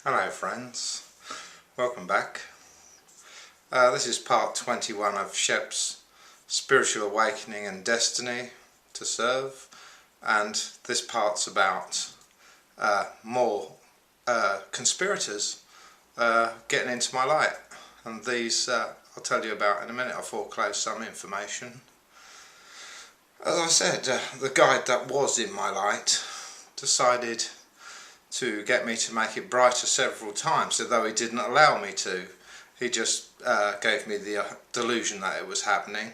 Hello friends, welcome back. This is part 21 of Shep's Spiritual Awakening and Destiny to Serve, and this part's about more conspirators getting into my light, and these I'll tell you about in a minute. I'll foreclose some information. As I said, the guide that was in my light decided to get me to make it brighter several times, although he didn't allow me to. He just gave me the delusion that it was happening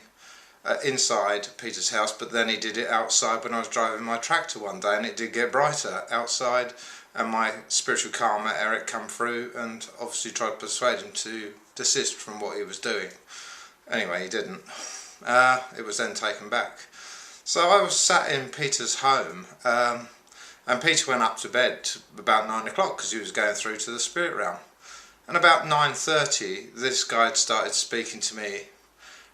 inside Peter's house, but then he did it outside when I was driving my tractor one day, and it did get brighter outside, and my spiritual karma Eric come through and obviously tried to persuade him to desist from what he was doing. Anyway, he didn't. It was then taken back. So I was sat in Peter's home, and Peter went up to bed about 9 o'clock because he was going through to the spirit realm. And about 9:30, this guide started speaking to me,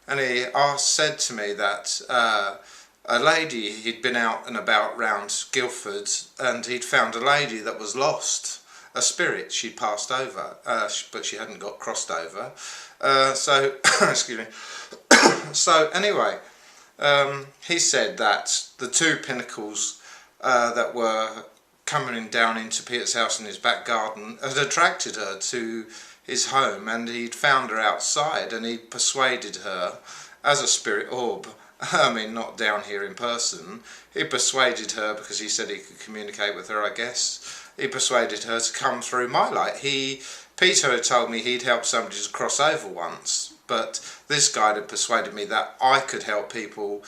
and he said to me that a lady, he'd been out and about round Guildford, and he'd found a lady that was lost, a spirit. She'd passed over, but she hadn't got crossed over. Excuse me. So anyway, he said that the two pinnacles that were coming down into Peter's house in his back garden had attracted her to his home, and he'd found her outside, and he'd persuaded her as a spirit orb, I mean not down here in person, he persuaded her because he said he could communicate with her, I guess. He persuaded her to come through my light. Peter had told me he'd helped somebody to cross over once, but this guy had persuaded me that I could help people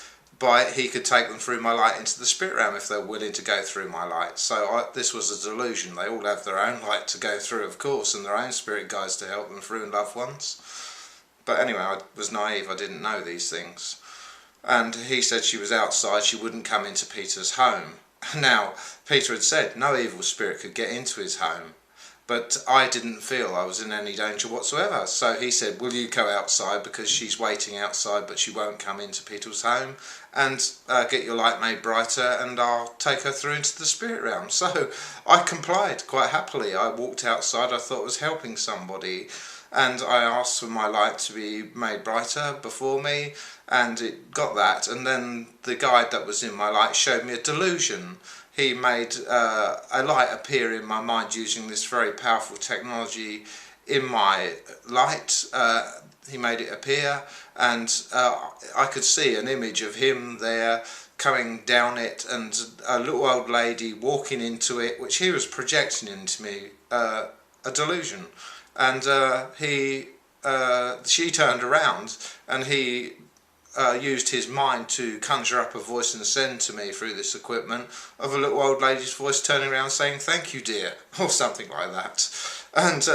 he could take them through my light into the spirit realm if they're willing to go through my light. So this was a delusion. They all have their own light to go through, of course, and their own spirit guides to help them through, and loved ones. But anyway, I was naive, I didn't know these things. And he said she was outside, she wouldn't come into Peter's home. Now, Peter had said no evil spirit could get into his home, but I didn't feel I was in any danger whatsoever. So he said, will you go outside, because she's waiting outside but she won't come into Peter's home, and get your light made brighter, and I'll take her through into the spirit realm. So I complied quite happily. I walked outside, I thought I was helping somebody, and I asked for my light to be made brighter before me, and it got that. And then the guide that was in my light showed me a delusion. He made a light appear in my mind using this very powerful technology in my light. He made it appear, and I could see an image of him there coming down it, and a little old lady walking into it, which he was projecting into me, a delusion. And she turned around, and he used his mind to conjure up a voice and send to me through this equipment of a little old lady's voice turning around saying, "Thank you, dear," or something like that. And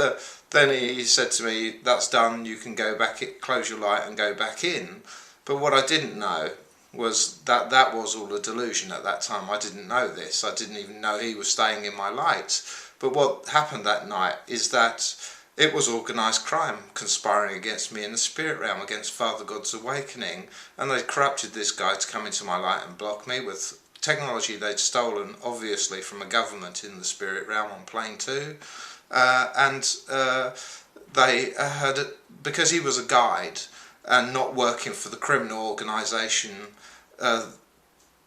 then he said to me, "That's done, you can go back, close your light and go back in." But what I didn't know was that that was all a delusion at that time. I didn't know this. I didn't even know he was staying in my light. But what happened that night is that it was organised crime conspiring against me in the spirit realm, against Father God's awakening, and they corrupted this guy to come into my light and block me with technology they'd stolen, obviously, from a government in the spirit realm on plane 2. They had, because he was a guide and not working for the criminal organisation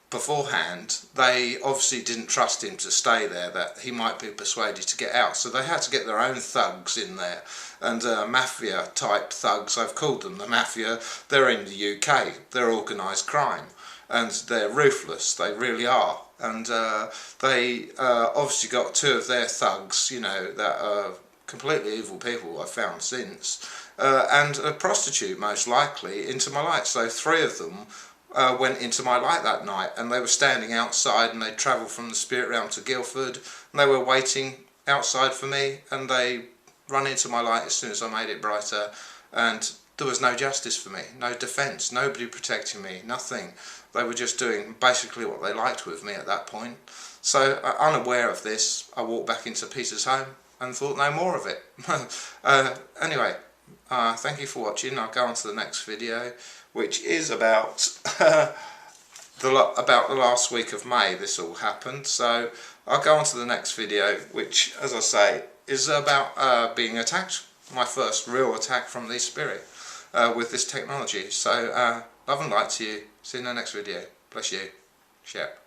beforehand, they obviously didn't trust him to stay there, that he might be persuaded to get out. So they had to get their own thugs in there, and mafia type thugs, I've called them the mafia. They're in the UK, they're organised crime, and they're ruthless, they really are. And they obviously got two of their thugs, you know, that are completely evil people, I've found since, and a prostitute most likely into my light. So 3 of them went into my light that night, and they were standing outside, and they travelled from the spirit realm to Guildford, and they were waiting outside for me, and they run into my light as soon as I made it brighter, and there was no justice for me, no defence, nobody protecting me, nothing. They were just doing basically what they liked with me at that point. So unaware of this, I walked back into Peter's home and thought no more of it. Anyway, thank you for watching. I'll go on to the next video, which is about the last week of May this all happened. So I'll go on to the next video, which, as I say, is about being attacked. My first real attack from the spirit with this technology. So love and light to you. See you in the next video. Bless you. Shep.